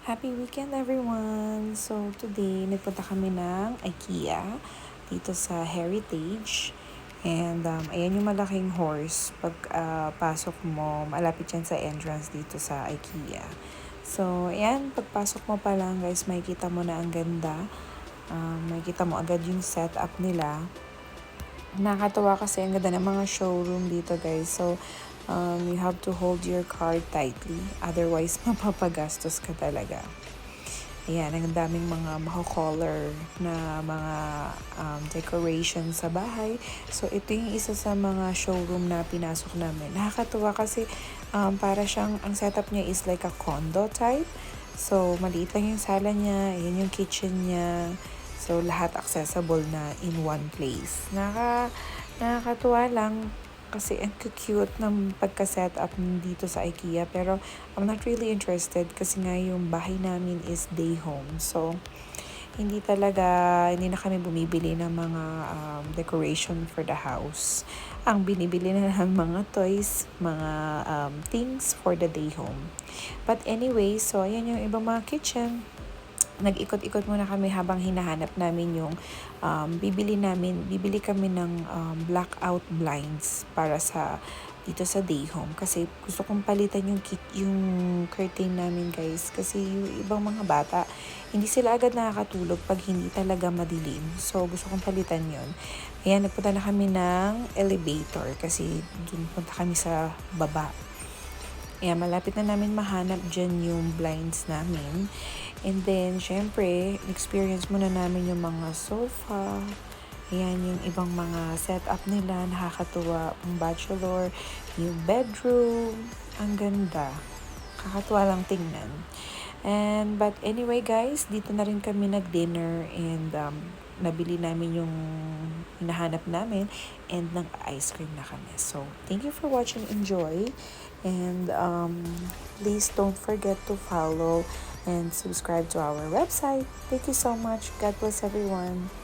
Happy weekend everyone! So today, nagpunta kami ng IKEA dito sa Heritage. And ayan yung malaking horse. Pag pasok mo, malapit yan sa entrance dito sa IKEA. So ayan, pagpasok mo pa lang guys, makikita mo na ang ganda. Makikita mo agad yung setup nila. Nakakatawa kasi ang ganda ng mga showroom dito guys. So, you have to hold your card tightly. Otherwise, mapapagastos ka talaga. Ayan, ang daming mga mako-color na mga decoration sa bahay. So, ito yung isa sa mga showroom na pinasok namin. Nakakatuwa kasi para siyang, ang setup niya is like a condo type. So, maliit lang yung sala niya, ayan yung kitchen niya. So, lahat accessible na in one place. Nakakatuwa lang kasi ang cute ng pagka-setup dito sa IKEA. Pero, I'm not really interested kasi nga yung bahay namin is day home. So, hindi na kami bumibili ng mga decoration for the house. Ang binibili na lang mga toys, mga things for the day home. But anyway, so ayan yung ibang mga kitchen. Nag-ikot-ikot muna kami habang hinahanap namin yung bibili kami ng blackout blinds para sa dito sa day home kasi gusto kong palitan yung curtain namin guys kasi yung ibang mga bata hindi sila agad nakakatulog pag hindi talaga madilim, so gusto kong palitan yon. Ayan, nagpunta na kami ng elevator kasi dun punta kami sa baba. Ayan, malapit na namin mahanap dyan yung blinds namin. And then, syempre, experience muna namin yung mga sofa. Ayan, yung ibang mga setup nila. Nakakatuwa. Ang bachelor, yung bedroom. Ang ganda. Kakatuwa lang tingnan. But anyway guys, dito na rin kami nag-dinner and nabili namin yung hinahanap namin and nag-ice cream na kami. So, thank you for watching. Enjoy. And please don't forget to follow and subscribe to our website. Thank you so much. God bless everyone.